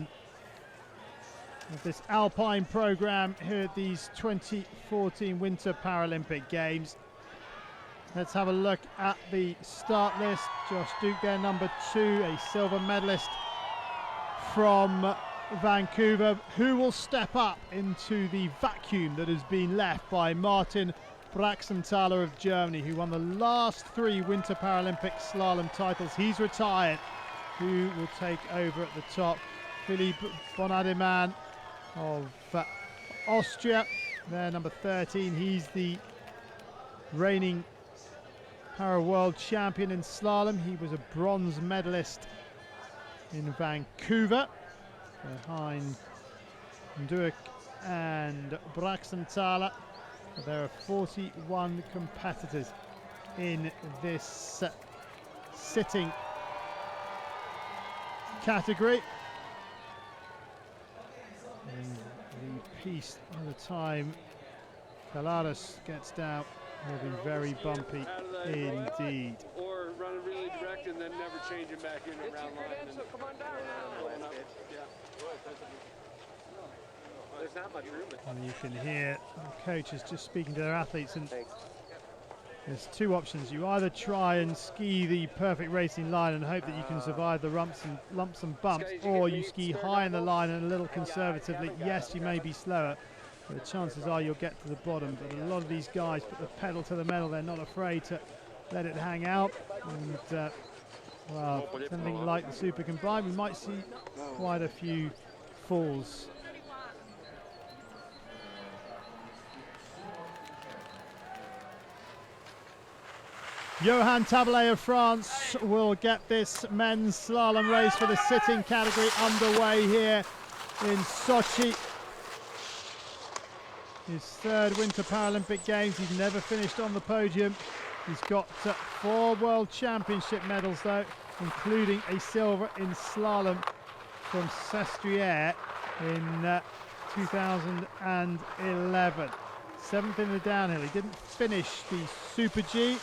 of this Alpine program here at these 2014 Winter Paralympic Games. Let's have a look at the start list. Josh Duke there, number 2, a silver medalist from Vancouver, who will step up into the vacuum that has been left by Martin Brachsenthaler of Germany, who won the last 3 Winter Paralympic slalom titles. He's retired. Who will take over at the top? Philipp Bonademan of Austria, there, number 13. He's the reigning para-world champion in slalom. He was a bronze medalist in Vancouver, behind Duke and Brachsenthaler. There are 41 competitors in this sitting category. And the piece at the time Kalaris gets down will be very bumpy indeed. Or run it really direct and then never change it back in around line. So come on down. There's not much room. And you can hear the coaches just speaking to their athletes, and there's 2 options. You either try and ski the perfect racing line and hope that you can survive the lumps and bumps, or you ski high in the line and a little conservatively. Yes, you may be slower, but the chances are you'll get to the bottom. But a lot of these guys put the pedal to the metal. They're not afraid to let it hang out. And well, something like the Super Combined, we might see quite a few falls. Johan Taboulet of France will get this men's slalom race for the sitting category underway here in Sochi. His 3rd Winter Paralympic Games. He's never finished on the podium. He's got 4 World Championship medals though, including a silver in slalom from Sestriere in 2011. 7th in the downhill. He didn't finish the Super G.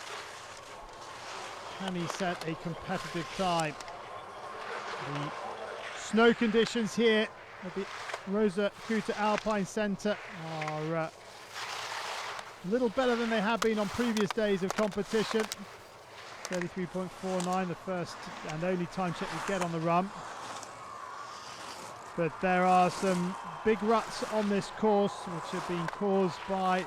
Can he set a competitive time? The snow conditions here at the Rosa Kruta Alpine Centre are a little better than they have been on previous days of competition. 33.49, the first and only time check we get on the run. But there are some big ruts on this course which have been caused by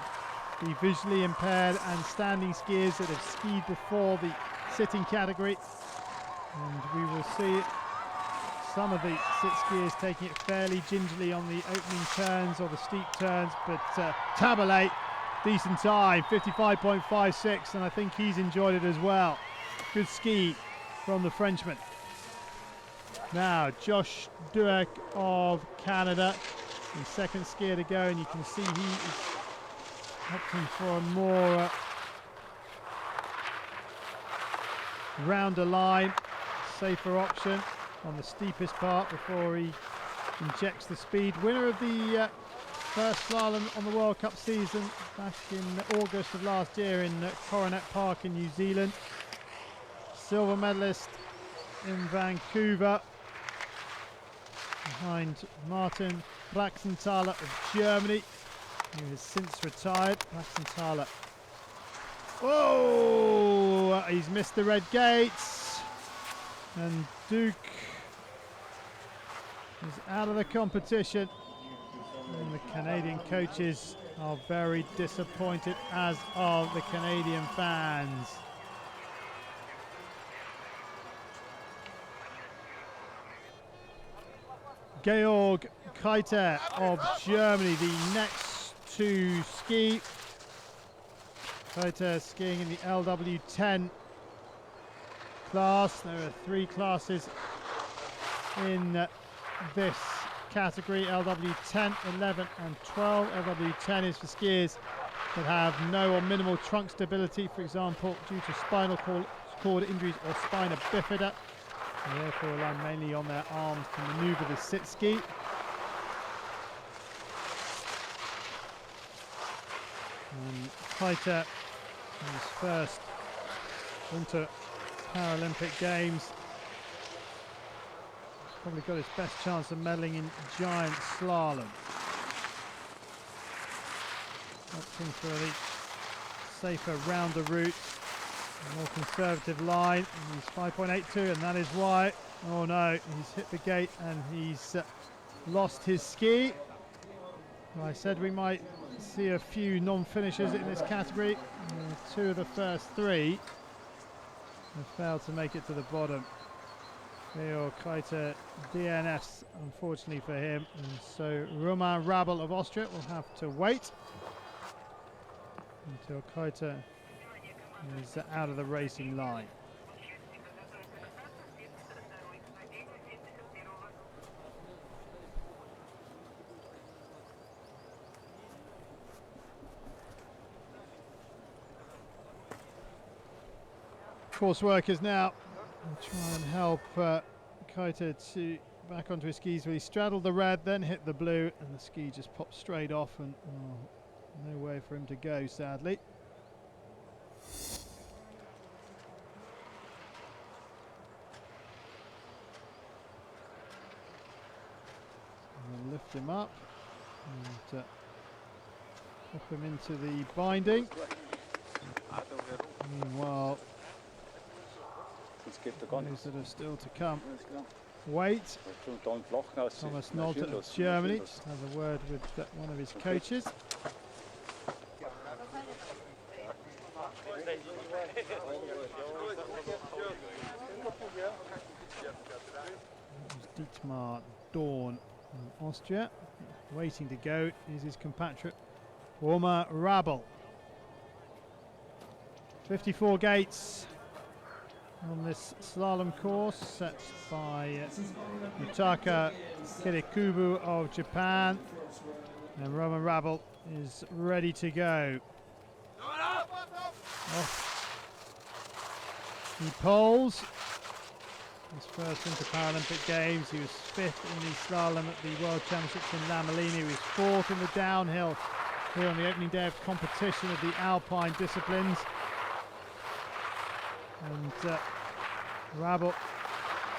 the visually impaired and standing skiers that have skied before the sitting category, and we will see some of the sit skiers taking it fairly gingerly on the opening turns or the steep turns, but Taboulet, decent time, 55.56, and I think he's enjoyed it as well. Good ski from the Frenchman. Now Josh Duek of Canada, the 2nd skier to go, and you can see he is opting for a more rounder line, safer option on the steepest part before he injects the speed. Winner of the first slalom on the World Cup season back in August of last year in Coronet Park in New Zealand. Silver medalist in Vancouver behind Martin Brachsenthaler of Germany, who has since retired. Brachsenthaler, oh, he's missed the red gates, and Duke is out of the competition, and the Canadian coaches are very disappointed, as are the Canadian fans. Georg Keiter of Germany, the next to ski. Keiter skiing in the LW10 class. There are 3 classes in this category: LW10, 11 and 12. LW10 is for skiers that have no or minimal trunk stability, for example due to spinal cord injuries or spina bifida, and therefore rely mainly on their arms to manoeuvre the sit ski. And Keiter, in his first Winter Paralympic Games, probably got his best chance of medaling in giant slalom. Opting for the safer, rounder route, a more conservative line. And he's 5.82, and that is why. Oh no, he's hit the gate and he's lost his ski. I said we might see a few non-finishers in this category. Two of the first three have failed to make it to the bottom. Leo Keiter DNFs, unfortunately for him, and so Roman Rabel of Austria will have to wait until Keiter is out of the racing line. Course workers now try and help Keiter to back onto his skis. He straddled the red, then hit the blue, and the ski just popped straight off, and no way for him to go, sadly. And lift him up and pop him into the binding. Meanwhile, those that are still to come wait. Thomas Nolte of Germany just has a word with one of his coaches. Dietmar Dorn from Austria. Waiting to go is his compatriot Roman Rabel. 54 gates on this slalom course, set by Yutaka Kirikubu of Japan, and Roman Rabel is ready to go. He poles his first Winter Paralympic Games. He was 5th in the slalom at the World Championships in La Molina. He was 4th in the downhill here on the opening day of competition of the Alpine disciplines. And Rabel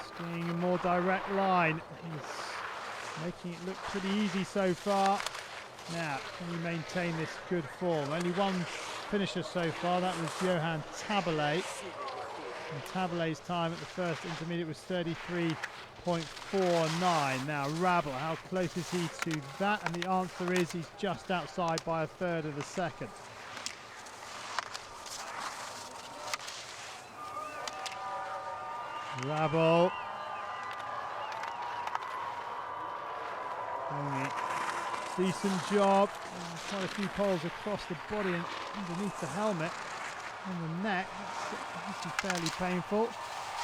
skiing a more direct line. He's making it look pretty easy so far. Now, can he maintain this good form? Only one finisher so far, that was Johan Tabelay. And Tabelay's time at the first intermediate was 33.49. Now, Rabel, how close is he to that? And the answer is he's just outside by a third of a second. Rabel doing a decent job. Quite a few poles across the body and underneath the helmet and the neck. That's fairly painful.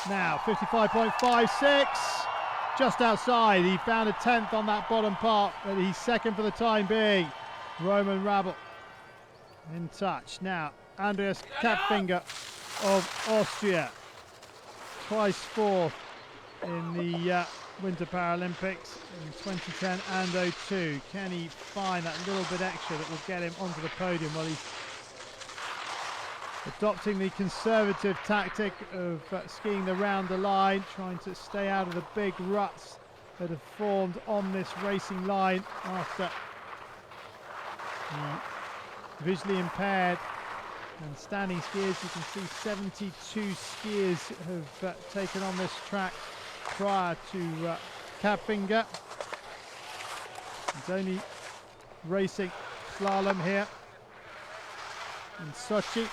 Now 55.56, just outside. He found a 10th on that bottom part, but he's second for the time being. Roman Rabel in touch. Now Andreas Kapfinger of Austria, twice 4th in the Winter Paralympics in 2010 and 2002. Can he find that little bit extra that will get him onto the podium? Well, he's adopting the conservative tactic of skiing around the line, trying to stay out of the big ruts that have formed on this racing line after visually impaired and standing skiers. You can see 72 skiers have taken on this track prior to Kapfinger. He's only racing slalom here in Sochi.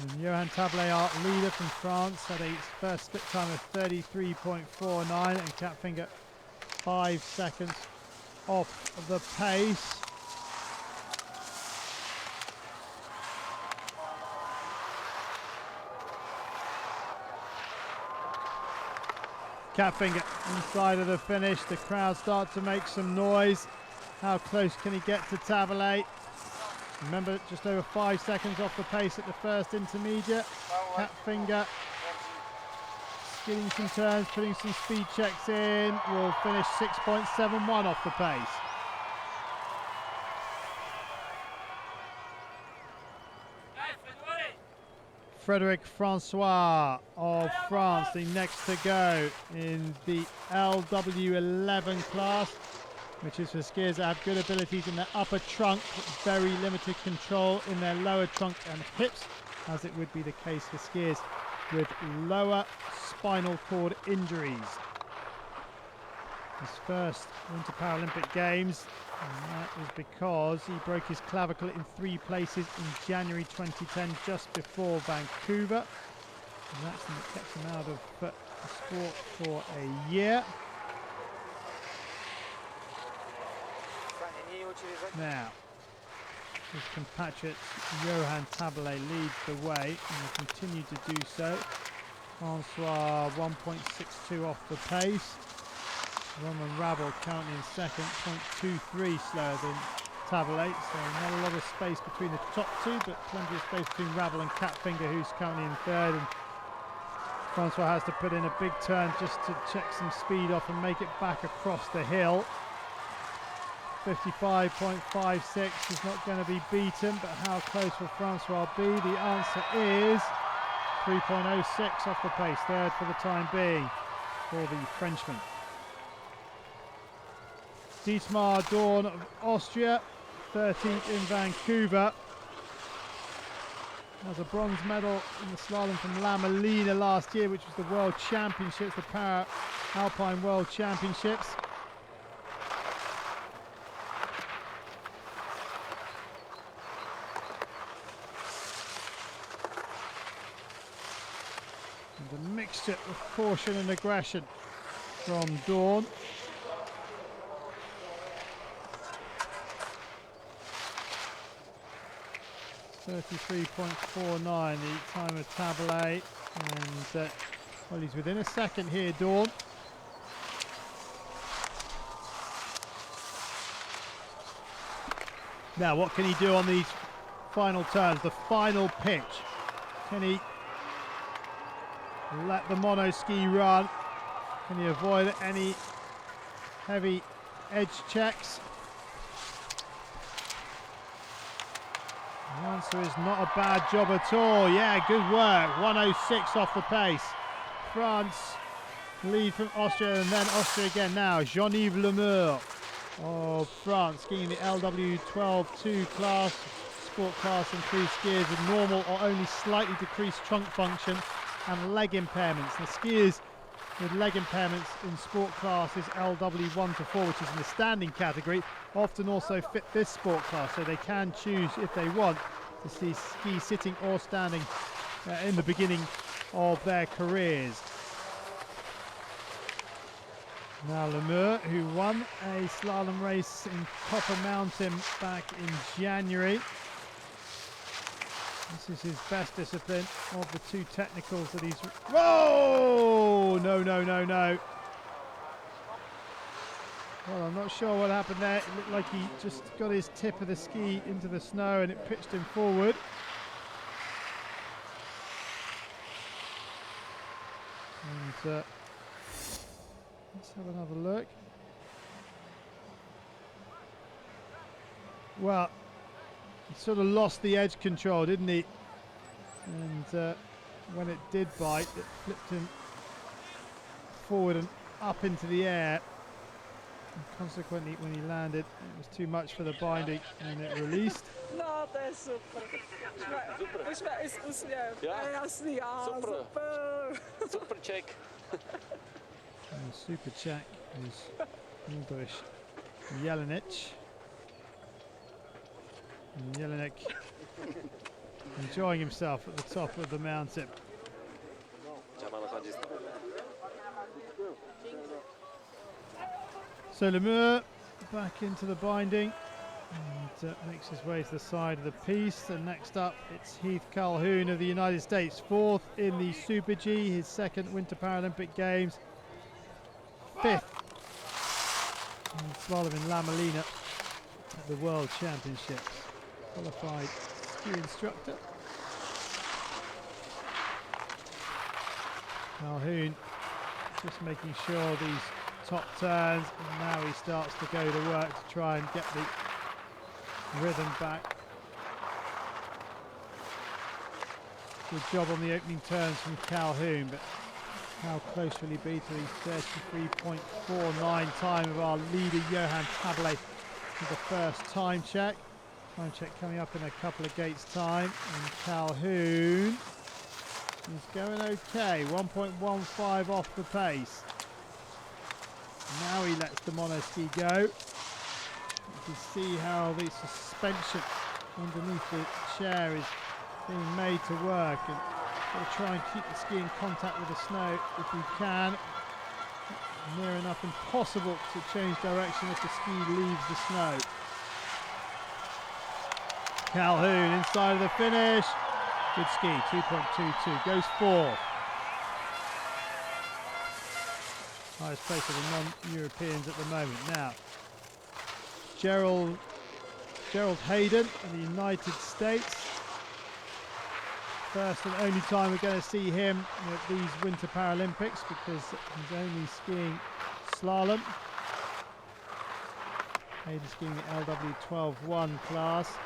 And Johan Tabelay, our leader from France, had a first split time of 33.49, and Kapfinger 5 seconds off the pace. Kapfinger inside of the finish. The crowd start to make some noise. How close can he get to Tabelay? Remember, just over 5 seconds off the pace at the first intermediate. Kapfinger getting some turns, putting some speed checks in. Will finish 6.71 off the pace. Frédéric Francois of France, the next to go in the LW11 class, which is for skiers that have good abilities in their upper trunk, but very limited control in their lower trunk and hips, as it would be the case for skiers with lower spinal cord injuries. His first Winter Paralympic Games, and that was because he broke his clavicle in 3 places in January 2010, just before Vancouver. And that's what kept him out of the sport for a year. Now, his compatriot Johan Tabele leads the way and will continue to do so. Francois 1.62 off the pace. Roman Rabel currently in second, 0.23 slower than Tabele, so not a lot of space between the top two, but plenty of space between Rabel and Catfinger, who's currently in third. And Francois has to put in a big turn just to check some speed off and make it back across the hill. 55.56 is not going to be beaten, but how close will Francois be? The answer is 3.06 off the pace, third for the time being for the Frenchman. Dietmar Dorn of Austria, 13th in Vancouver. Has a bronze medal in the slalom from La Molina last year, which was the World Championships, the Para Alpine World Championships. And a mixture of caution and aggression from Dorn. 33.49 the time of Tabele, and well, he's within a second here, Dorn. Now, what can he do on these final turns, the final pitch? Can he let the mono ski run? Can he avoid any heavy edge checks? The answer is not a bad job at all. Yeah, good work. 106 off the pace. France lead from Austria, and then Austria again now. Jean-Yves Lemeur of France, skiing the LW12-2 class, sport class, includes skiers with normal or only slightly decreased trunk function and leg impairments. The skiers with leg impairments in sport class is LW1 to 4, which is in the standing category, often also fit this sport class, so they can choose if they want to ski sitting or standing in the beginning of their careers. Now Lemeur, who won a slalom race in Copper Mountain back in January. This is his best discipline of the 2 technicals that he's... Whoa! No, no, no, no. Well, I'm not sure what happened there. It looked like he just got his tip of the ski into the snow and it pitched him forward. And let's have another look. Well, he sort of lost the edge control, didn't he? And when it did bite, it flipped him forward and up into the air. And consequently, when he landed, it was too much for the binding and it released. No, to je super. Už jsme i s úsměv. Jasný, super. Super Czech. And super Czech is English Jelenic. And Jelinek enjoying himself at the top of the mountain. So Lemeur back into the binding and makes his way to the side of the piste. And next up, it's Heath Calhoun of the United States, 4th in the Super G, his 2nd Winter Paralympic Games, 5th in slalom in La Molina at the World Championships. Qualified ski instructor. Calhoun just making sure these top turns, and now he starts to go to work to try and get the rhythm back. Good job on the opening turns from Calhoun, but how close will he be to the 33.49 time of our leader Johan Tabele for the first time check. Time check coming up in a couple of gates' time, and Calhoun is going okay, 1.15 off the pace. Now he lets the monoski go. You can see how the suspension underneath the chair is being made to work, and we'll try and keep the ski in contact with the snow if we can. Near enough impossible to change direction if the ski leaves the snow. Calhoun inside of the finish. Good ski, 2.22, goes fourth. Highest place for the non-Europeans at the moment. Now, Gerald Hayden in the United States. First and only time we're going to see him at these Winter Paralympics because he's only skiing slalom. Hayden skiing the LW12-1 class.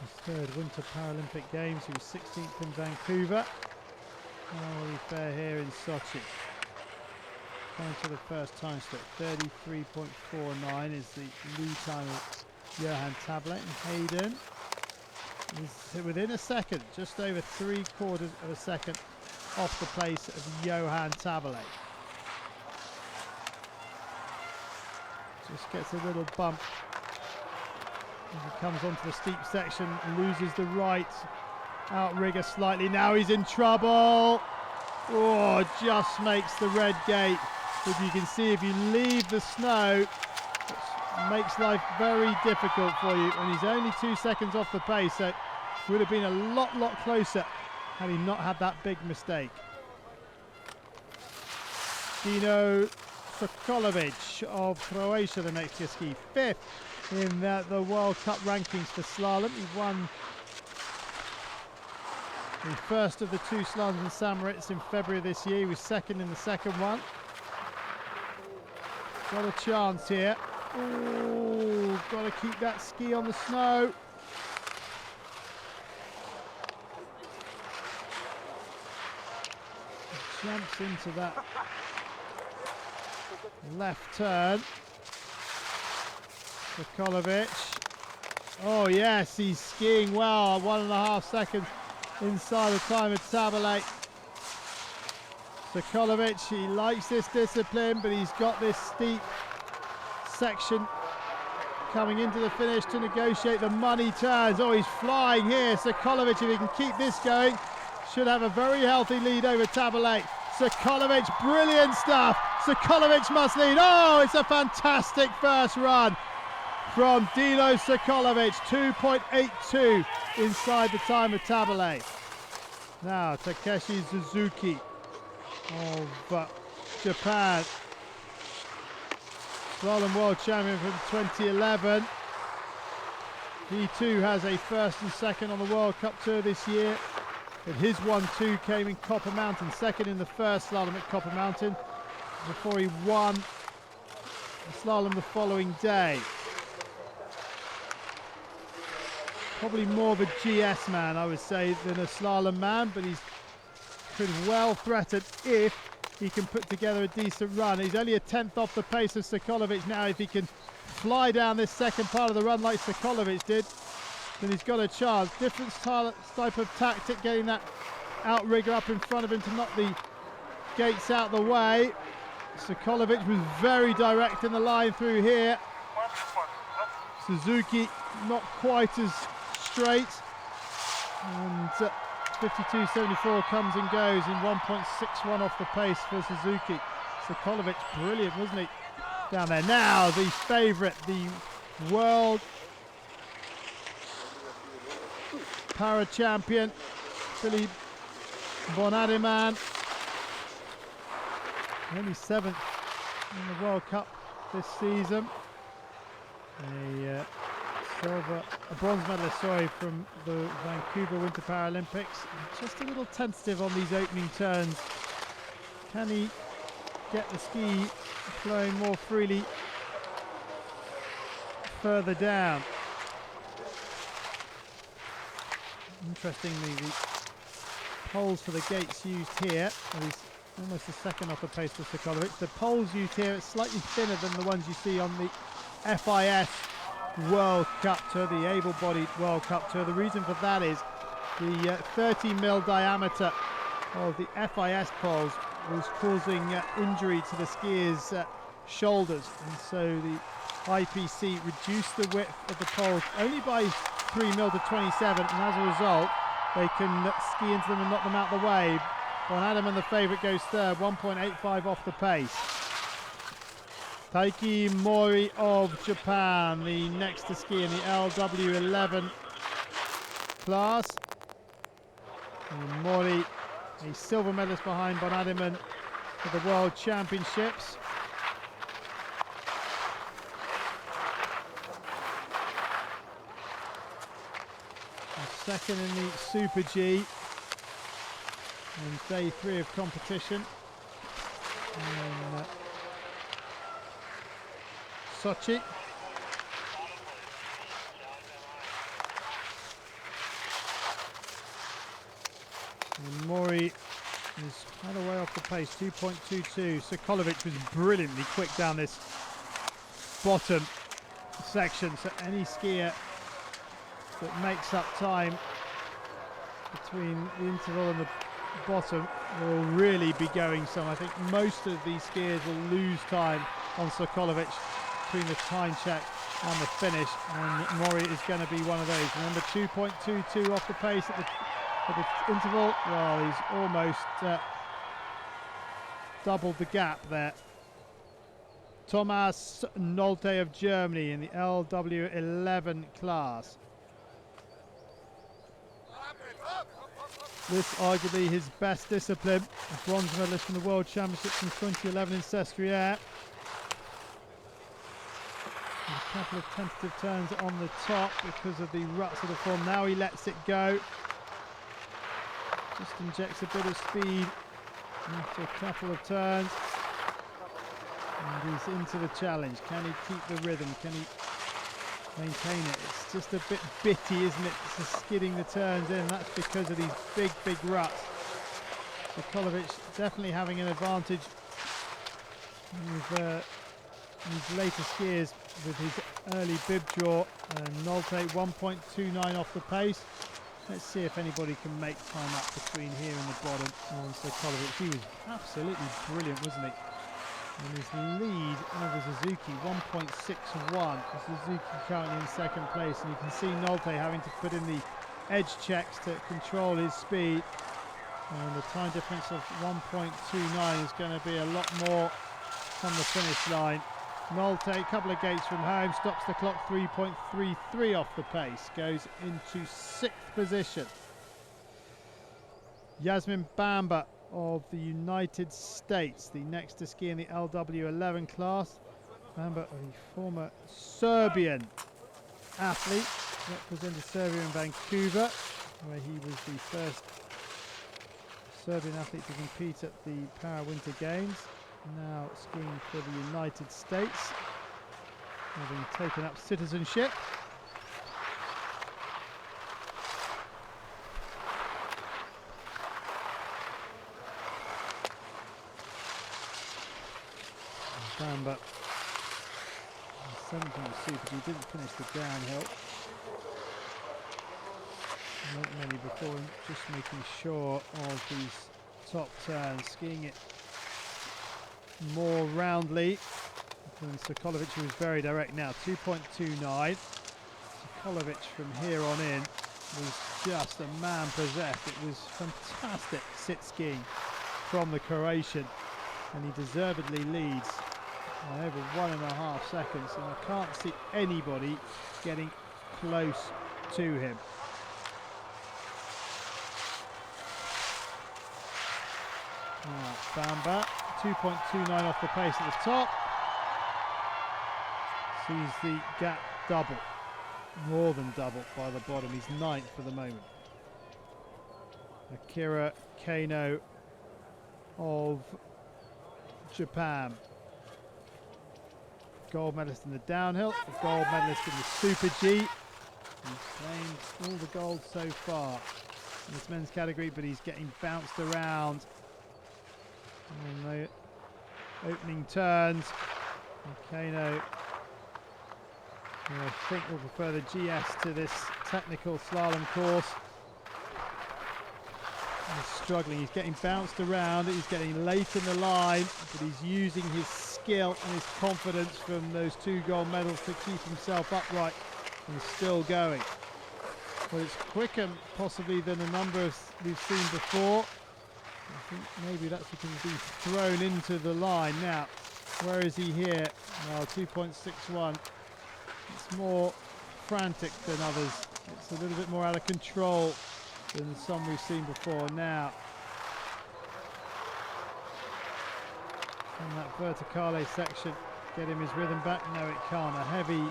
His third Winter Paralympic Games. He was 16th in Vancouver. How will he fare here in Sochi? Going to the first time slip. 33.49 is the lead time of Johan Tabele, and Hayden is within a second, just over 3/4 of a second off the place of Johan Tabele. Just gets a little bump as he comes onto the steep section, loses the right outrigger slightly. Now he's in trouble. Oh, just makes the red gate. But you can see if you leave the snow, makes life very difficult for you, and he's only 2 seconds off the pace, so it would have been a lot closer had he not had that big mistake. Dino Sokolovic of Croatia, the next year ski, 5th in the World Cup rankings for slalom. He won the first of the 2 slaloms in St. Moritz in February this year. He was 2nd in the second one. Got a chance here. Oh, got to keep that ski on the snow. Jumps into that left turn. Sokolovic. Oh yes, he's skiing well. 1.5 seconds inside the time of Tabele. Sokolovic, he likes this discipline, but he's got this steep section coming into the finish to negotiate the money turns. Oh, he's flying here. Sokolovic, if he can keep this going, should have a very healthy lead over Tabele. Sokolovic, brilliant stuff. Sokolovic must lead. Oh, it's a fantastic first run from Dino Sokolovic. 2.82 inside the time of Tabele. Now Takeshi Suzuki of Japan, Slalom World Champion from 2011. He too has a first and second on the World Cup Tour this year, but his 1-2 came in Copper Mountain, second in the first slalom at Copper Mountain, before he won the slalom the following day. Probably more of a GS man, I would say, than a slalom man, but he's could well threaten if he can put together a decent run. He's only a 10th off the pace of Sokolovic now. If he can fly down this second part of the run like Sokolovic did, then he's got a chance. Different type of tactic, getting that outrigger up in front of him to knock the gates out the way. Sokolovic was very direct in the line through here. Suzuki not quite as straight, and 52.74 comes and goes in 1.61 off the pace for Suzuki. Sokolovic, brilliant, wasn't he? Down there. Now the favourite, the world para champion, Philippe Bonadiman. Only 7th in the World Cup this season. A bronze medalist, from the Vancouver Winter Paralympics. Just a little tentative on these opening turns. Can he get the ski flowing more freely further down? interestingly, the poles for the gates used here are almost a second off the pace for Sokolovic. The poles used here are slightly thinner than the ones you see on the FIS World Cup Tour, the able-bodied World Cup Tour. The reason for that is the 30mm diameter of the FIS poles was causing injury to the skiers' shoulders, and so the IPC reduced the width of the poles only by 3mm to 27, and as a result they can ski into them and knock them out the way. Von Adamon, the favourite, goes third, 1.85 off the pace. Taiki Mori of Japan, the next to ski in the LW11 class. And Mori, a silver medalist behind Von Adamon for the World Championships. Second in the Super G on day 3 of competition in Sochi. And Mori is quite a way off the pace, 2.22. Sokolovic was brilliantly quick down this bottom section, so any skier that makes up time between the interval and the bottom will really be going some. I think most of these skiers will lose time on Sokolovic between the time check and the finish, and Mori is going to be one of those. Remember, 2.22 off the pace at the interval. Well, he's almost doubled the gap there. Thomas Nolte of Germany in the LW11 class. This arguably his best discipline. A bronze medalist from the World Championships in 2011 in Sestriere. A couple of tentative turns on the top because of the ruts of the form. Now he lets it go. Just injects a bit of speed after a couple of turns. And he's into the challenge. Can he keep the rhythm? Can he maintain it? It's just a bit bitty, isn't it? It's just skidding the turns in. That's because of these big ruts. Sokolovic definitely having an advantage with these later skiers with his early bib draw. And Nolte 1.29 off the pace. Let's see if anybody can make time up between here and the bottom on Sokolovic. He was absolutely brilliant, wasn't he? And his lead over Suzuki, 1.61. Suzuki currently in second place, and you can see Nolte having to put in the edge checks to control his speed. And the time difference of 1.29 is going to be a lot more on the finish line. Nolte, a couple of gates from home, stops the clock 3.33 off the pace, goes into 6th position. Yasmin Bamba of the United States, the next to ski in the LW11 class. Bamba, a former Serbian athlete, represented Serbia in Vancouver, where he was the first Serbian athlete to compete at the Winter Games. Now skiing for the United States, having taken up citizenship. Bamba, 7th in the Super G, didn't finish the downhill. Not many before him, just making sure of these top turns, skiing it more roundly than Sokolovic, who was very direct now. 2.29. Sokolovic from here on in was just a man possessed. It was fantastic sit skiing from the Croatian, and he deservedly leads by over 1.5 seconds, and I can't see anybody getting close to him. Bamba, 2.29 off the pace at the top. Sees the gap double, more than double by the bottom. He's 9th for the moment. Akira Kano of Japan, gold medalist in the downhill, a gold medalist in the Super G. He's claimed all the gold so far. in this men's category, but he's getting bounced around on the opening turns. Kano, who I think will prefer the GS to this technical slalom course. He's struggling, he's getting bounced around, he's getting late in the line, but he's using his skill and his confidence from those 2 gold medals to keep himself upright and still going. Well, it's quicker possibly than a number we've seen before. I think maybe that's because he's been thrown into the line. Now, where is he here? Well, 2.61. It's more frantic than others. It's a little bit more out of control than some we've seen before. Now, in that verticale section, get him his rhythm back. No, it can't. A heavy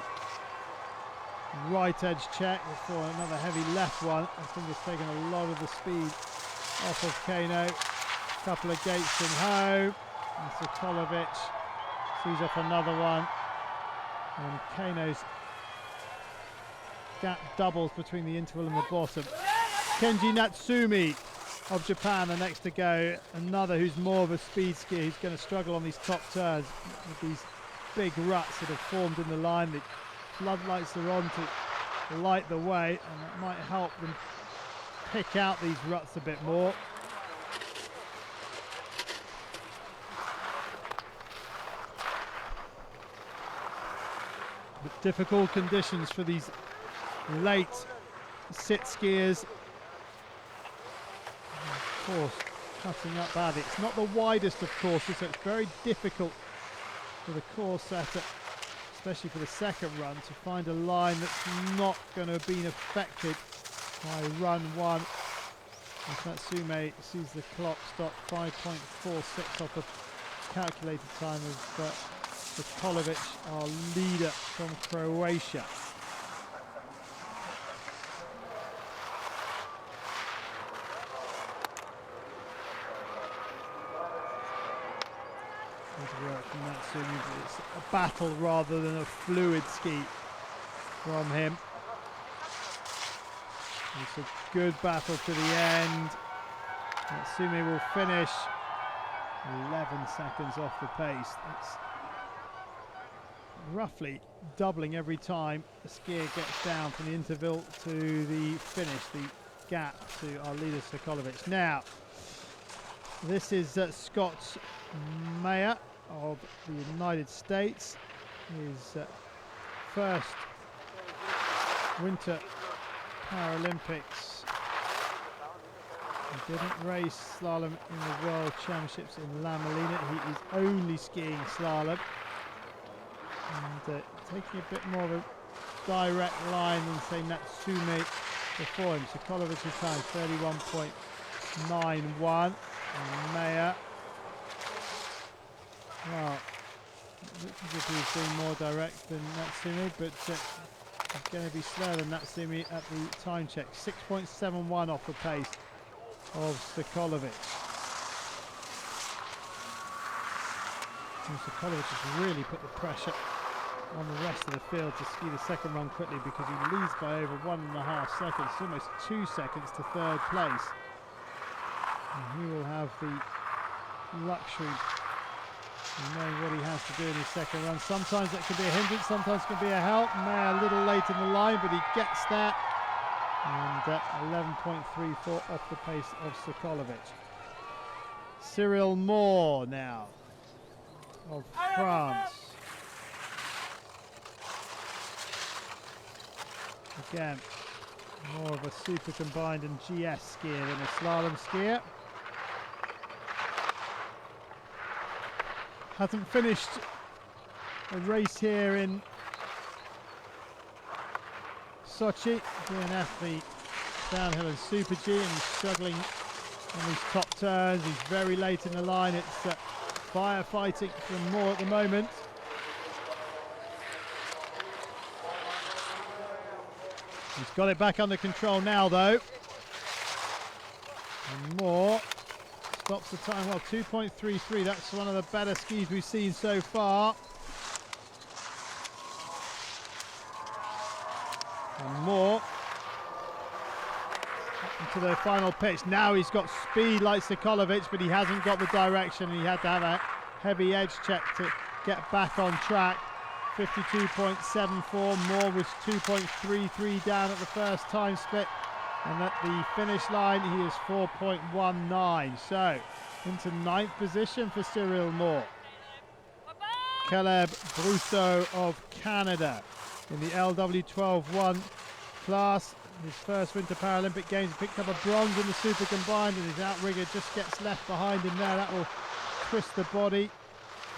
right edge check before another heavy left one. I think it's taken a lot of the speed off of Kano. A couple of gates from home, and Sokolovic sees off another one, and Kano's gap doubles between the interval and the bottom. Kenji Natsumi of Japan, the next to go, another who's more of a speed skier, who's going to struggle on these top turns with these big ruts that have formed in the line. The floodlights are on to light the way, and that might help them pick out these ruts a bit more. But difficult conditions for these late sit skiers. Of course, cutting up badly. It's not the widest of courses, so it's very difficult for the course setter, especially for the second run, to find a line that's not going to have been affected by run 1. As Natsume sees the clock stop 5.46 off the calculated time of Sokolovic, our leader from Croatia. Work from Natsume, but it's a battle rather than a fluid ski from him. It's a good battle to the end. Natsume will finish 11 seconds off the pace. That's roughly doubling every time a skier gets down from the interval to the finish, the gap to our leader Sokolovic. Now, this is Scott Mayer of the United States. His first Winter Paralympics. He didn't race slalom in the World Championships in La Molina. He is only skiing slalom. And taking a bit more of a direct line than, say, Natsume before him. Sokolovic's time 31.91. And Mayer, well, looks as if he's being more direct than Natsume, but he's going to be slower than Natsume at the time check. 6.71 off the pace of Sokolovic. And Sokolovic has really put the pressure on the rest of the field to ski the second run quickly, because he leads by over 1.5 seconds, almost 2 seconds to third place. And he will have the luxury of knowing what he has to do in his second run. Sometimes that can be a hindrance, sometimes it can be a help. Mayer a little late in the line, but he gets that. And 11.34 off the pace of Sokolovic. Cyril Moore now of France. Again, more of a super combined and GS skier than a slalom skier. Hasn't finished a race here in Sochi. DNF the downhill and super G, and he's struggling on these top turns. He's very late in the line. It's firefighting from Moore at the moment. He's got it back under control now, though. And Moore stops the time. Well, 2.33. That's one of the better skis we've seen so far. And Moore up and into the final pitch. Now he's got speed like Sokolovic, but he hasn't got the direction. He had to have a heavy edge check to get back on track. 52.74, Moore was 2.33 down at the first time split, and at the finish line he is 4.19. So into 9th position for Cyril Moore. Caleb Brousseau of Canada in the LW12-1 class. His first Winter Paralympic Games, he picked up a bronze in the super combined, and his outrigger just gets left behind him there. That will twist the body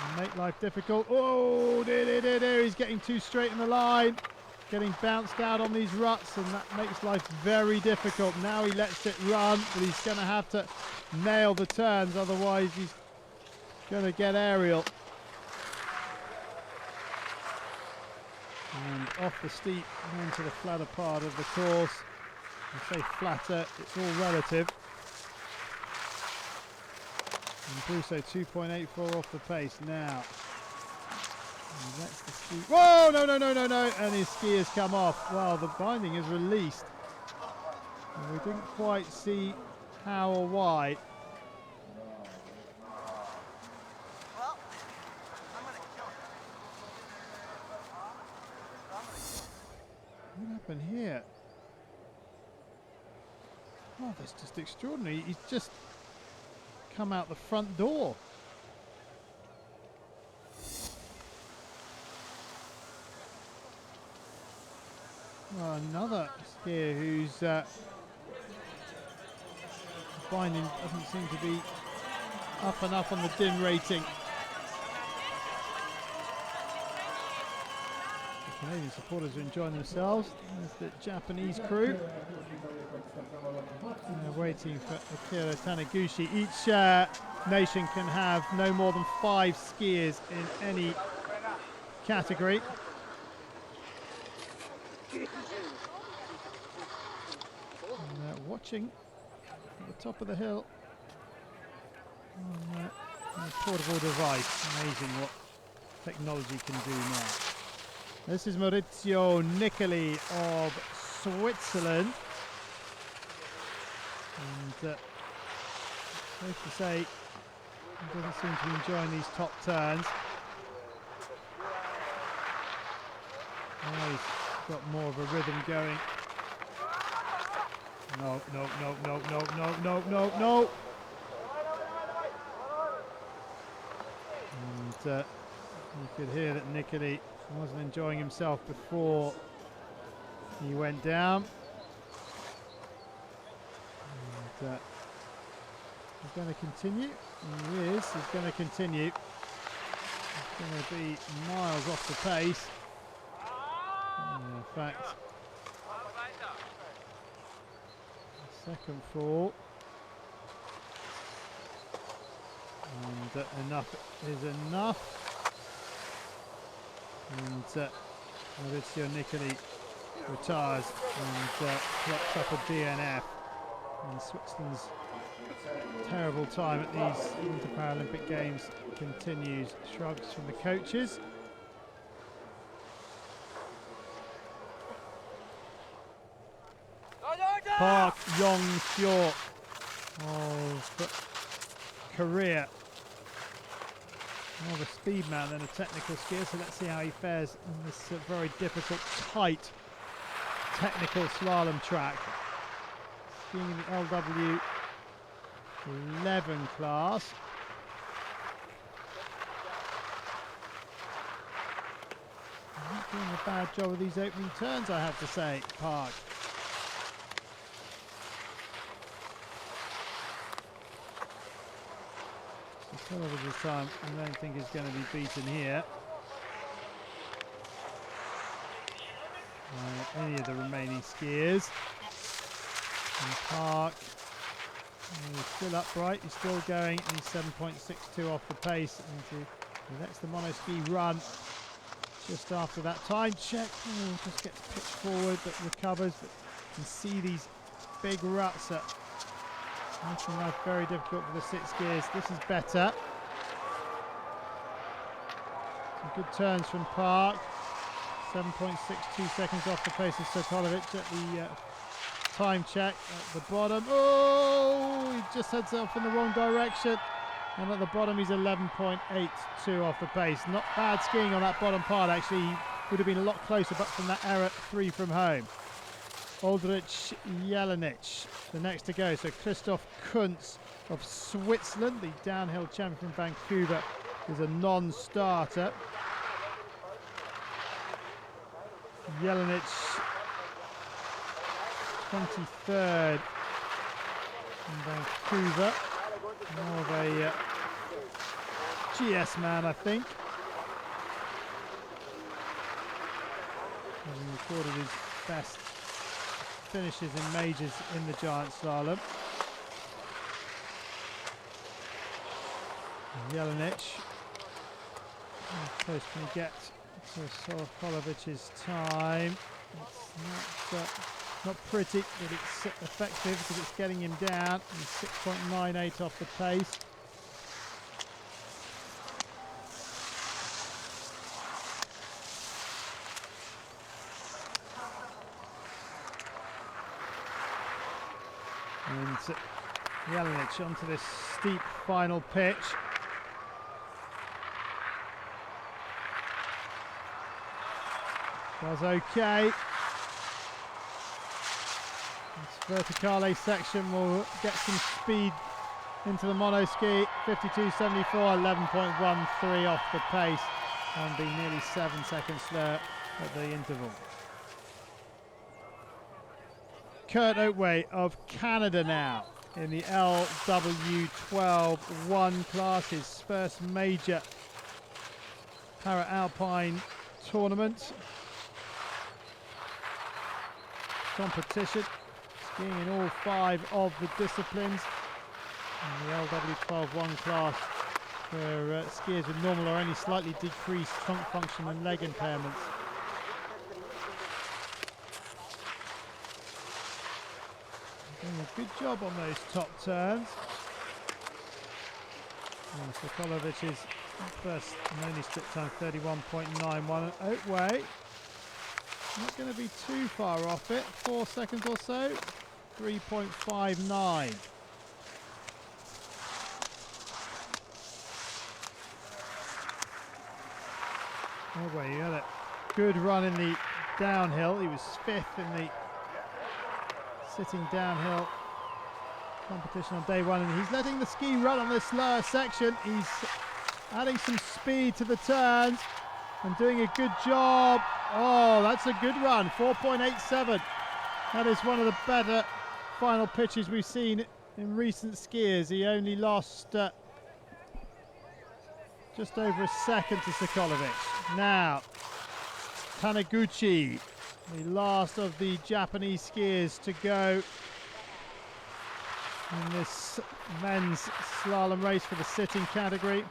and make life difficult. Oh, he's getting too straight in the line, getting bounced out on these ruts, and that makes life very difficult. Now he lets it run, but he's going to have to nail the turns, otherwise he's going to get aerial. And off the steep into the flatter part of the course. I say flatter, it's all relative. And Brousseau 2.84 off the pace now. And that's the ski. Whoa, no, and his ski has come off. Well, the binding is released. And we didn't quite see how or why. What happened here? Oh, that's just extraordinary. He's just come out the front door. Well, another skier who's binding doesn't seem to be up enough on the DIN rating. Canadian supporters are enjoying themselves. There's the Japanese crew. They're waiting for Akira Taniguchi. Each nation can have no more than 5 skiers in any category. And watching at the top of the hill on a portable device. Amazing what technology can do now. This is Maurizio Nicoli of Switzerland. And safe to say, he doesn't seem to be enjoying these top turns. Oh, he's got more of a rhythm going. No. And you could hear that Nicoli wasn't enjoying himself before he went down. And he's going to continue. He's going to continue. He's going to be miles off the pace. And in fact, the second fall. And enough is enough. And Maurizio Nicoli retires and clocks up a DNF. And Switzerland's terrible time at these Winter Paralympic Games continues. Shrugs from the coaches. Park Yong-seo of Korea. More of a speed man than a technical skier, so let's see how he fares in this very difficult, tight, technical slalom track. Skiing in the LW 11 class. Not doing a bad job of these opening turns, I have to say, Park. This time, I don't think he's going to be beaten here by any of the remaining skiers. And Park, he's still upright, he's still going, and he's 7.62 off the pace. And he lets the monoski run just after that time check. Oh, just gets pitched forward but recovers. But you can see these big ruts that making life very difficult for the 6 skiers. This is better. Some good turns from Park. 7.62 seconds off the pace of Sokolovic at the time check at the bottom. Oh, he just heads off in the wrong direction. And at the bottom, he's 11.82 off the pace. Not bad skiing on that bottom part, actually. He would have been a lot closer, but from that error 3 from home. Aldrich Jelenic, the next to go. So Christoph Kuntz of Switzerland, the downhill champion from Vancouver, is a non-starter. Jelenic, 23rd in Vancouver. More of a GS man, I think. Having recorded his best finishes in majors in the giant slalom. Jelenic. How close can he get to Sokolovic's time? It's not pretty, but it's effective because it's getting him down. He's 6.98 off the pace. And Jelenic onto this steep final pitch. Does okay. This verticale section will get some speed into the monoski. 52.74, 11.13 off the pace, and be nearly 7 seconds slower at the interval. Kurt Oatway of Canada now in the LW12-1 class, his first major para-alpine tournament competition, skiing in all 5 of the disciplines in the LW12-1 class, where skiers with normal or only slightly decreased trunk function and leg impairments. Doing a good job on those top turns. Sokolovic's first and only split time 31.91. Oatway not going to be too far off it, 4 seconds or so, 3.59. Oatway, he had a good run in the downhill. He was 5th in the sitting downhill competition on day 1, and he's letting the ski run on this lower section. He's adding some speed to the turns and doing a good job. Oh, that's a good run, 4.87. That is one of the better final pitches we've seen in recent skiers. He only lost just over a second to Sokolovic. Now, Taniguchi, the last of the Japanese skiers to go in this men's slalom race for the sitting category.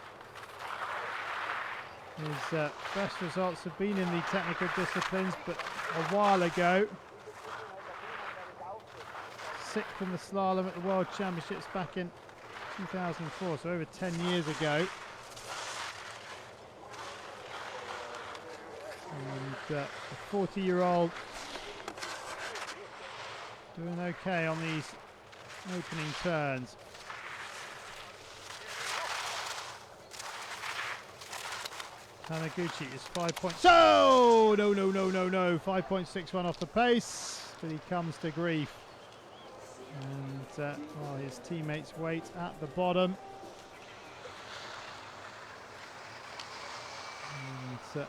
His best results have been in the technical disciplines, but a while ago. 6th in the slalom at the World Championships back in 2004, so over 10 years ago. And the 40-year-old doing okay on these opening turns. Taniguchi is 5 points. Oh, no, 5.61 off the pace, but he comes to grief. And while his teammates wait at the bottom. And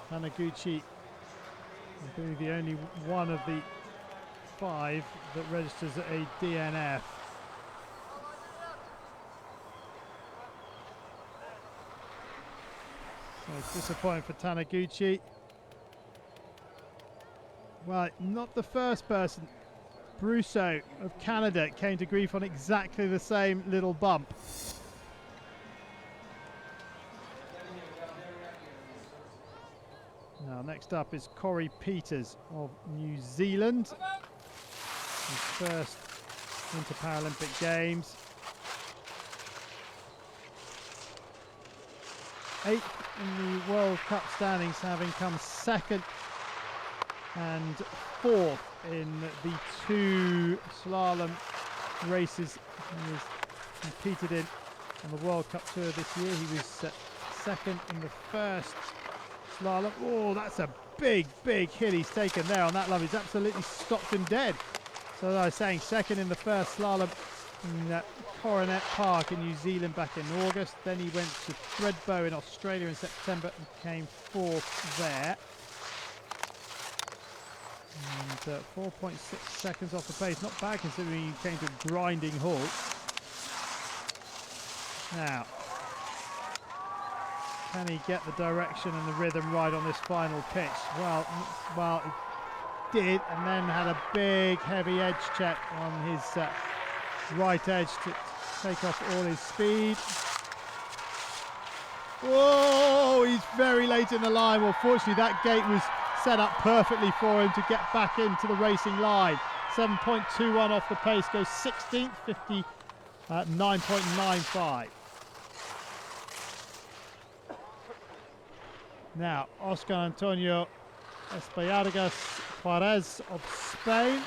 Taniguchi, I believe the only one of the 5 that registers a DNF. So it's disappointing for Taniguchi. Well, not the first person. Brousseau of Canada came to grief on exactly the same little bump. Now, next up is Corey Peters of New Zealand. His first Winter Paralympic Games. 8th in the World Cup standings, having come 2nd and 4th in the 2 slalom races he was competed in on the World Cup Tour this year. He was 2nd in the 1st slalom. Oh, that's a big hit he's taken there on that love. He's absolutely stopped him dead. So as I was saying, 2nd in the 1st slalom in Coronet Park in New Zealand back in August. Then he went to Thredbo in Australia in September and came 4th there. And 4.6 seconds off the pace. Not bad considering he came to a grinding halt. Now, can he get the direction and the rhythm right on this final pitch? Well, he did, and then had a big heavy edge check on his right edge to take off all his speed. Whoa, he's very late in the line. Well, fortunately that gate was set up perfectly for him to get back into the racing line. 7.21 off the pace, goes 16th, 59.95. Now, Oscar Antonio Esparragas Juarez of Spain.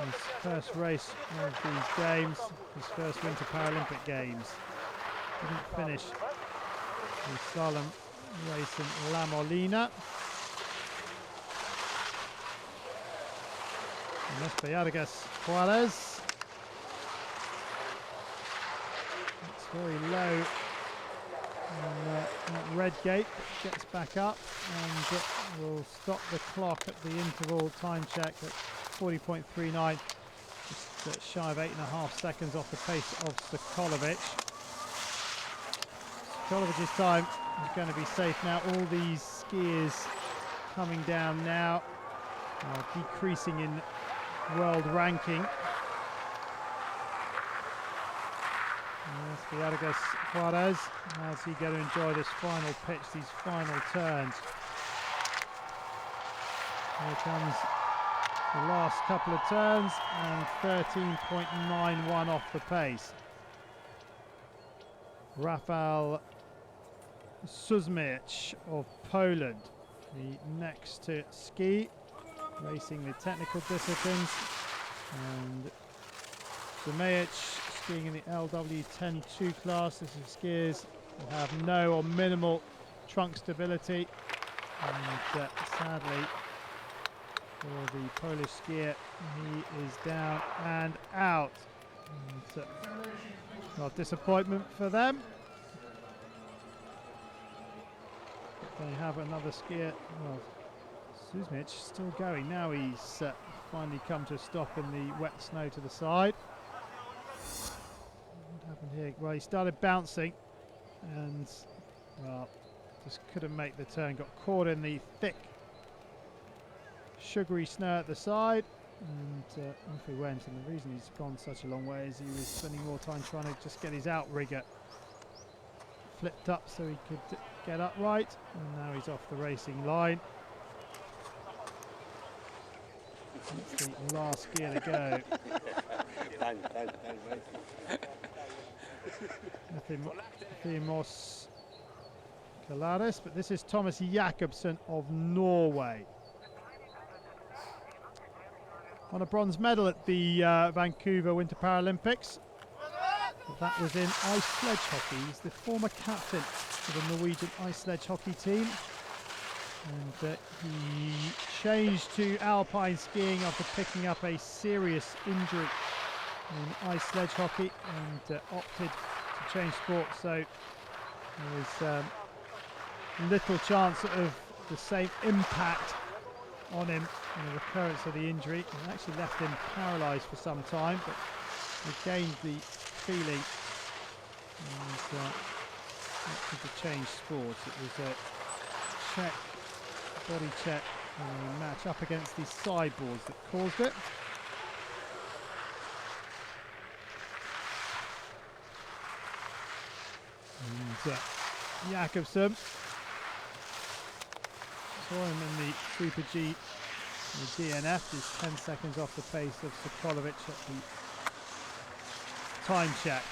His first race of these games, his first Winter Paralympic Games. Didn't finish the slalom race in La Molina. And Esparragas Juarez. It's very low on that red gate, gets back up and will stop the clock at the interval time check at 40.39, just shy of 8.5 seconds off the pace of Sokolovic. Sokolovic's time is going to be safe now. All these skiers coming down now, decreasing in world ranking. Esparragas Juarez, how's he going to enjoy this final pitch, these final turns? Here comes the last couple of turns and 13.91 off the pace. Rafał Suzmic of Poland, the next to ski, racing the technical disciplines, and Suzmic skiing in the LW10-2 class. This is skiers who have no or minimal trunk stability, and sadly for the Polish skier, he is down and out. And, not disappointment for them. They have another skier. Well, Suzmic still going. Now he's finally come to a stop in the wet snow to the side. What happened here? Well, he started bouncing and, well, just couldn't make the turn. Got caught in the thick, sugary snow at the side, and off he went. And the reason he's gone such a long way is he was spending more time trying to just get his outrigger flipped up so he could get upright, and now he's off the racing line. It's the last gear to go. Thimos Kalaris, but this is Thomas Jakobsen of Norway. Won a bronze medal at the Vancouver Winter Paralympics. But that was in ice sledge hockey. He's the former captain of the Norwegian ice sledge hockey team. And he changed to Alpine skiing after picking up a serious injury in ice sledge hockey, and opted to change sports. So there was little chance of the same impact on him in the recurrence of the injury. It actually left him paralysed for some time, but he gained the feeling and opted to change sports. It was a check, body check, and a match up against these sideboards that caused it. And Jakobsen, saw him in the Super G, the DNF, is 10 seconds off the pace of Sokolovic at the time check.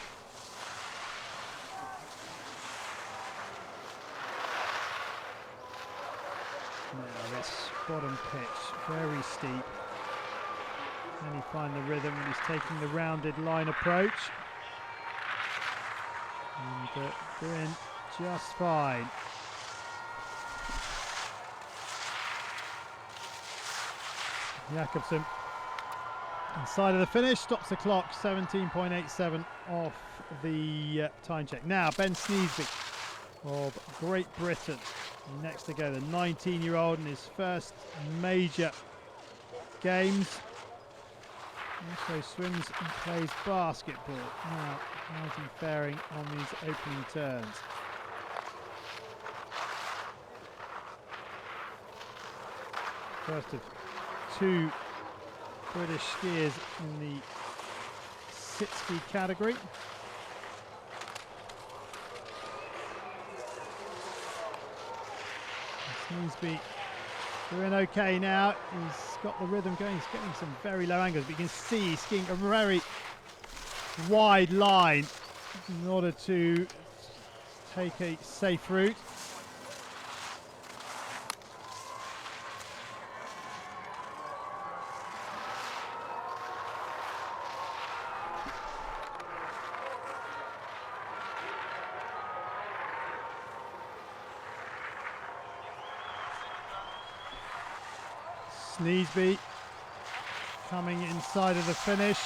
bottom pitch, very steep. Can he find the rhythm when he's taking the rounded line approach? And doing just fine. Jakobsen inside of the finish, stops the clock, 17.87 off the time check. Now Ben Sneesby of Great Britain next to go, the 19-year-old in his first major games. Also swims and plays basketball. Now, how's he faring on these opening turns? First of two British skiers in the sit-ski category. Sneesby doing okay now. He's got the rhythm going. He's getting some very low angles, but you can see he's skiing a very wide line in order to take a safe route. Sneesby coming inside of the finish,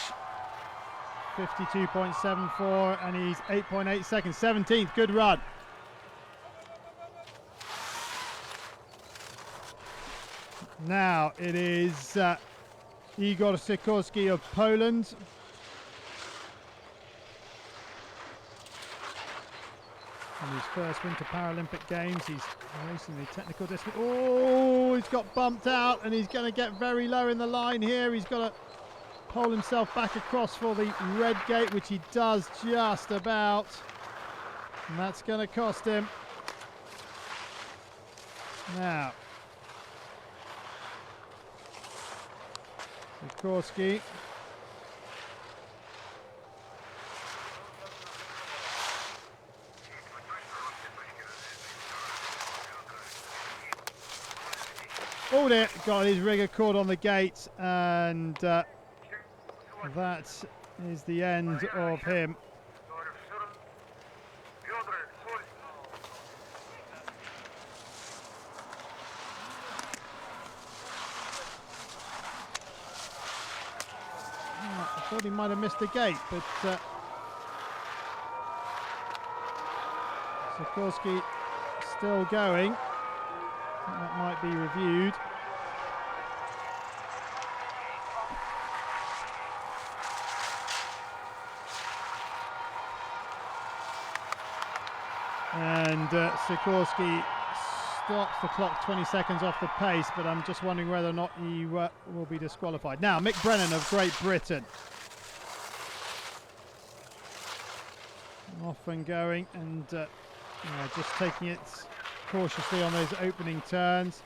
52.74, and he's 8.8 seconds, 17th, good run. Now it is Igor Sikorski of Poland. On his first Winter Paralympic Games, he's racing the technical discipline. Oh, he's got bumped out and he's going to get very low in the line here. He's got to pull himself back across for the red gate, which he does just about. And that's going to cost him. Now, Sikorski. Oh dear, got his rigger caught on the gate, and that is the end of him. I thought he might have missed the gate, but Sikorski still going. That might be reviewed. And Sikorski stops the clock 20 seconds off the pace, but I'm just wondering whether or not he will be disqualified. Now, Mick Brennan of Great Britain. Off and going, and just taking it cautiously on those opening turns.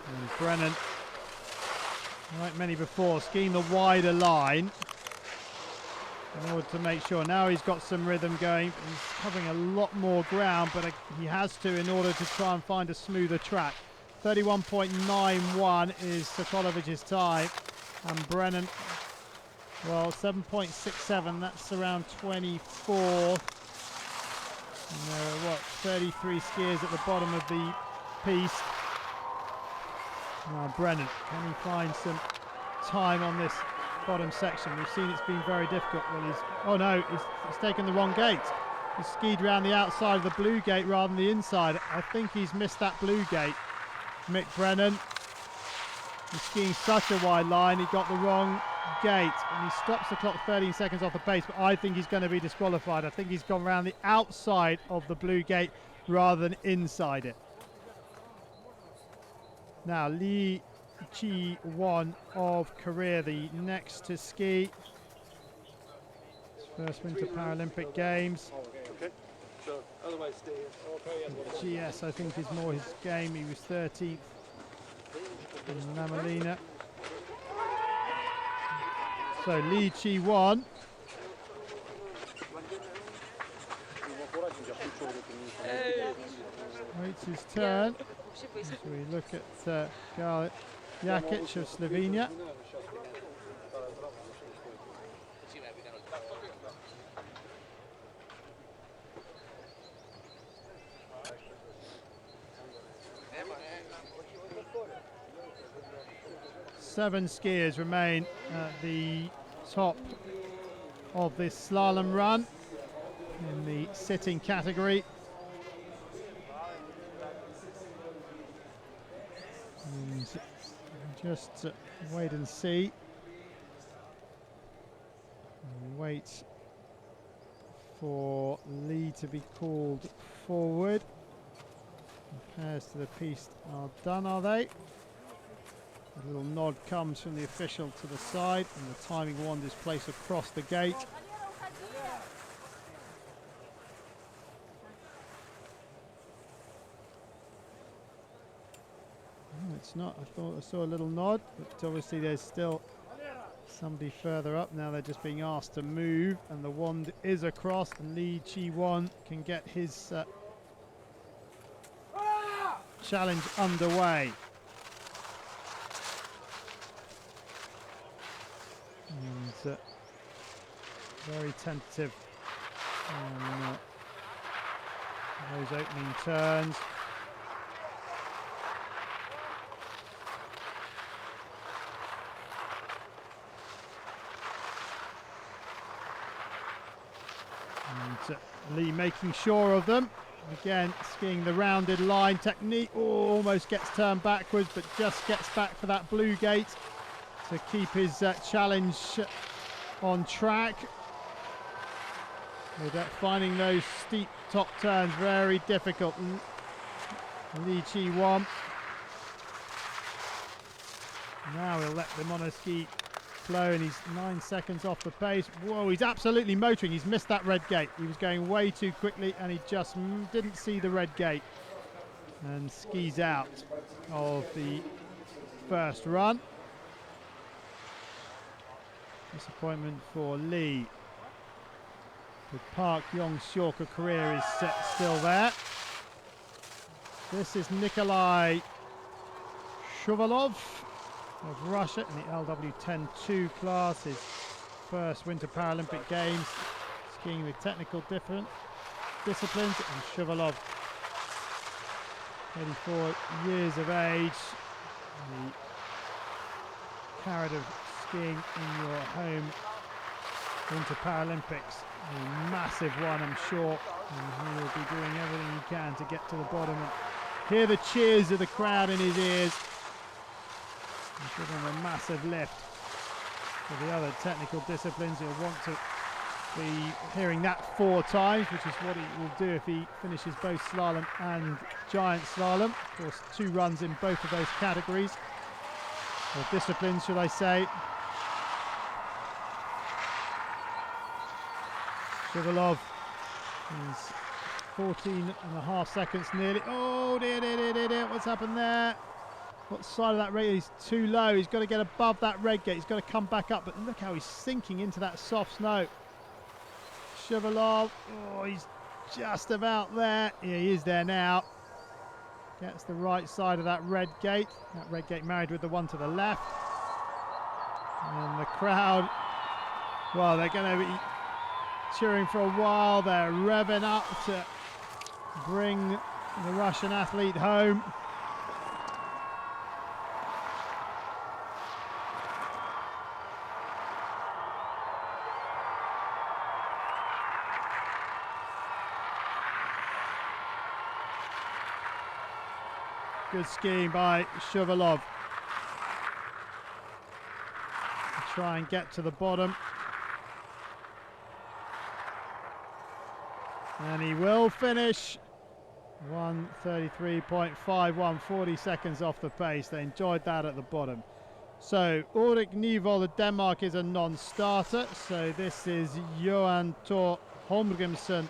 And Brennan, like many before, skiing the wider line in order to make sure. Now he's got some rhythm going. He's covering a lot more ground, but he has to in order to try and find a smoother track. 31.91 is Sokolovic's time, and Brennan, well, 7.67, that's around 24. And there are, what, 33 skiers at the bottom of the piece. Now Brennan, can he find some time on this bottom section? We've seen it's been very difficult. Well, oh no, he's taken the wrong gate. He's skied around the outside of the blue gate rather than the inside. I think he's missed that blue gate. Mick Brennan, he's skiing such a wide line, he got the wrong gate, and he stops the clock 13 seconds off the pace, but I think he's going to be disqualified. I think he's gone around the outside of the blue gate rather than inside it. Now, Lee Chi-won of Korea, the next to ski. His first Winter Paralympic Games. Okay. So otherwise stay here. GS, I think, is more his game. He was 13th Namalina. So Li Chi won. Waits his turn. As we look at Jakic of Slovenia. Seven skiers remain at the top of this slalom run in the sitting category. And just wait and see. Wait for Lee to be called forward. Repairs to the piste are done, are they? A little nod comes from the official to the side, and the timing wand is placed across the gate. Oh, it's not. I thought I saw a little nod, but obviously there's still somebody further up. Now they're just being asked to move, and the wand is across, and Lee Chi-won can get his challenge underway. And very tentative on those opening turns. And Lee making sure of them. Again, skiing the rounded line technique. Oh, almost gets turned backwards, but just gets back for that blue gate to keep his challenge on track. Finding those steep top turns very difficult. Lee Chi-won. Now he'll let the monoski flow, and he's 9 seconds off the pace. Whoa, he's absolutely motoring. He's missed that red gate. He was going way too quickly, and he just didn't see the red gate and skis out of the first run. Disappointment for Lee. The Park Yong-seok career is still there. This is Nikolai Shuvalov of Russia in the LW10-2 class, his first Winter Paralympic Games, skiing with technical different disciplines. And Shuvalov, 84 years of age, the carrot of skiing in your home Winter Paralympics, a massive one, I'm sure, and he will be doing everything he can to get to the bottom and hear the cheers of the crowd in his ears and give him a massive lift. For the other technical disciplines, he'll want to be hearing that 4 times, which is what he will do if he finishes both slalom and giant slalom. Of course, 2 runs in both of those categories, or disciplines, should I say. Shuvalov is 14.5 seconds nearly. Oh dear, what's happened there? What side of that red gate? He's too low. He's got to get above that red gate. He's got to come back up, but look how he's sinking into that soft snow. Shuvalov, oh, he's just about there. Yeah, he is there now. Gets the right side of that red gate. That red gate married with the one to the left. And the crowd, well, they're going to be cheering for a while. They're revving up to bring the Russian athlete home. Good skiing by Shuvalov to try and get to the bottom. And he will finish 1:33.51, 40 seconds off the pace. They enjoyed that at the bottom. So Ulrik Nyvold of Denmark is a non-starter. So this is Johan Thor Holmgrimsson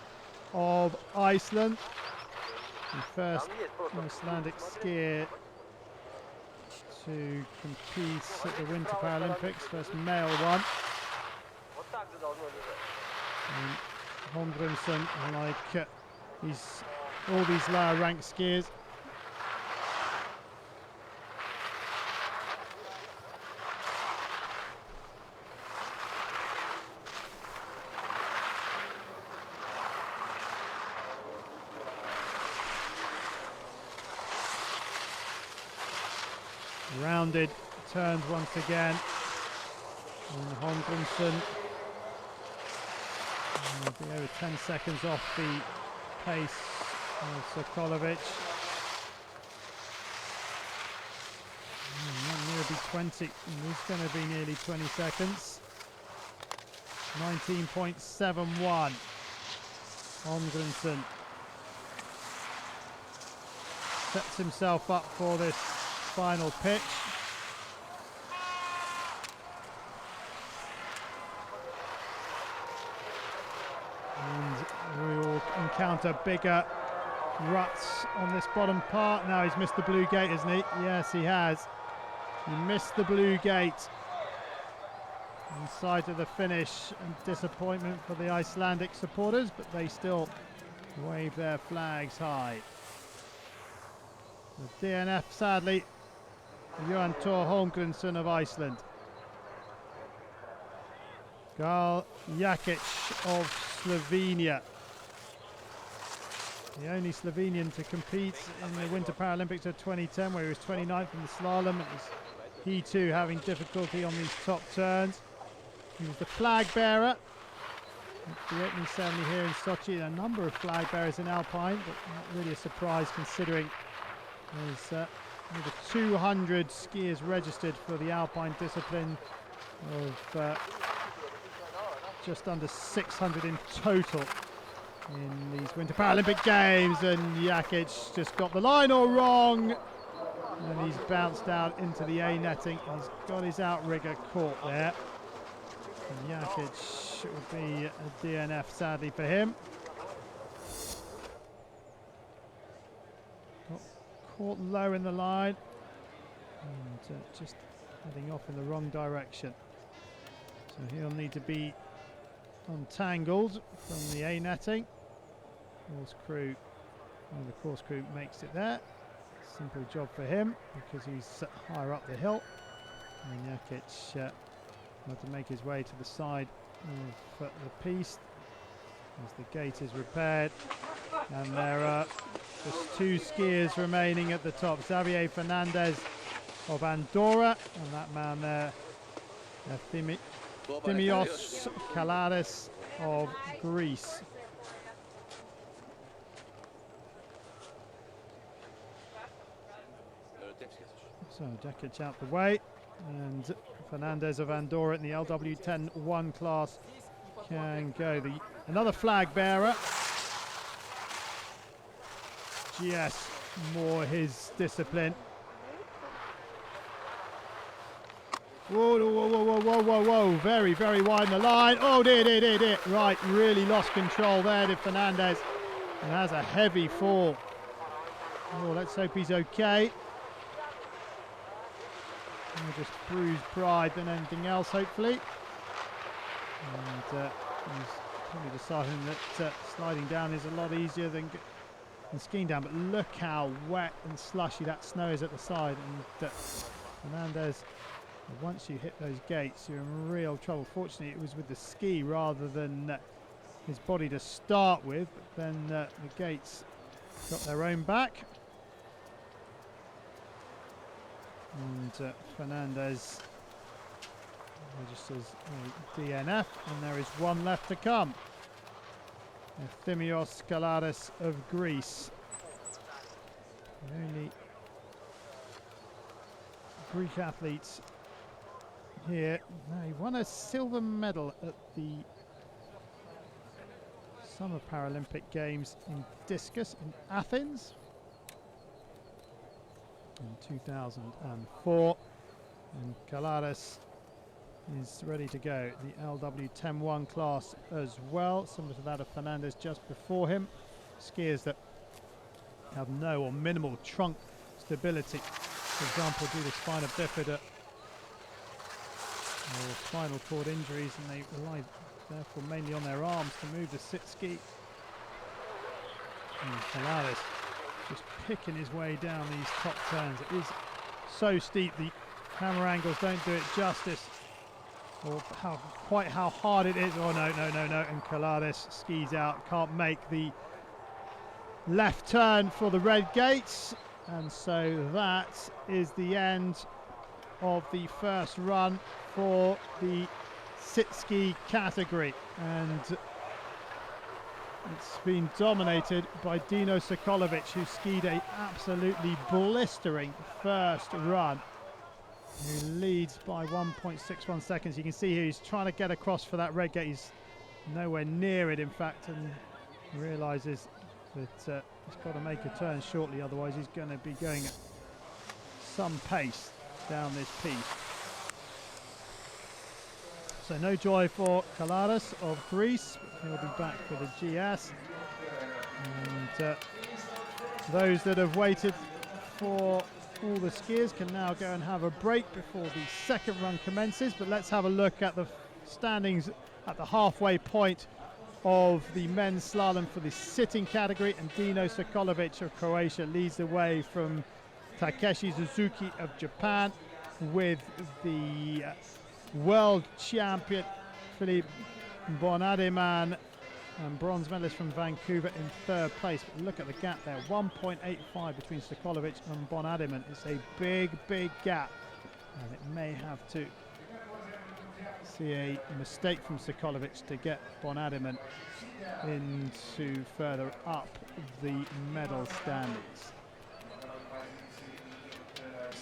of Iceland, the first Icelandic skier to compete at the Winter Paralympics, first male one. And Holmgrensen, like all these lower ranked skiers, rounded turns once again, and Holmgrensen will be over 10 seconds off the pace of Sokolovic. Nearly 20, and he's going to be nearly 20 seconds. 19.71. Holmgrensen sets himself up for this final pitch. And we will encounter bigger ruts on this bottom part. Now he's missed the blue gate, hasn't he? Yes, he has. He missed the blue gate. Inside of the finish, and disappointment for the Icelandic supporters, but they still wave their flags high. The DNF, sadly, Johan Thor Holmgrensen of Iceland. Gal Jakic of Slovenia. The only Slovenian to compete in the Winter Paralympics of 2010, where he was 29th in the slalom. It was he too having difficulty on these top turns. He was the flag bearer at the opening ceremony here in Sochi. A number of flag bearers in Alpine, but not really a surprise considering there's over 200 skiers registered for the Alpine discipline, of just under 600 in total in these Winter Paralympic Games, and Jakic just got the line all wrong, and he's bounced out into the A netting. He's got his outrigger caught there. And Jakic would be a DNF, sadly for him. Got caught low in the line and just heading off in the wrong direction. So he'll need to be untangled from the A netting. Course crew, well, the course crew makes it there. Simple job for him because he's higher up the hill. And Jakic had to make his way to the side of the piste as the gate is repaired. And there are just two skiers remaining at the top. Xavier Fernandez of Andorra, and that man there, Thimios Kalaris of Greece. So Jakic out the way, and Fernandez of Andorra in the LW10-1 class can go. Another flag bearer. GS, more his discipline. Whoa, whoa, whoa, whoa, whoa, whoa, whoa. Very, very wide in the line. Oh, dear. Right, really lost control there, did Fernandez. And has a heavy fall. Oh, let's hope he's okay. Just bruised pride than anything else, hopefully. And he's probably deciding that sliding down is a lot easier than skiing down. But look how wet and slushy that snow is at the side. And Fernandez, once you hit those gates, you're in real trouble. Fortunately, it was with the ski rather than his body to start with. But then the gates got their own back. And Fernandez registers a DNF, and there is one left to come. Thimios Kalaris of Greece. The only Greek athletes here. Now, he won a silver medal at the Summer Paralympic Games in discus in Athens in 2004, and Kalaris is ready to go. The LW10-1 class as well, similar to that of Fernandez just before him. Skiers that have no or minimal trunk stability, for example, due to spina bifida or spinal cord injuries, and they rely therefore mainly on their arms to move the sit ski. And Sokolovic just picking his way down these top turns. It is so steep, the camera angles don't do it justice, or quite how hard it is. Oh no, and Sokolovic skis out, can't make the left turn for the red gates, and so that is the end of the first run for the sit ski category, and it's been dominated by Dino Sokolovic, who skied a absolutely blistering first run, who leads by 1.61 seconds. You can see here he's trying to get across for that red gate. He's nowhere near it, in fact, and realizes that he's got to make a turn shortly, otherwise he's going to be going at some pace down this piece. So no joy for Sokolovic of Greece. He'll be back for the GS. And those that have waited for all the skiers can now go and have a break before the second run commences. But let's have a look at the standings at the halfway point of the men's slalom for the sitting category, and Dino Sokolovic of Croatia leads the way from Takeshi Suzuki of Japan, with the world champion Filip Bonadiman and bronze medalist from Vancouver in third place. But look at the gap there, 1.85 between Sokolovic and Bonadiman. It's a big gap, and it may have to see a mistake from Sokolovic to get Bonadiman into further up the medal standings.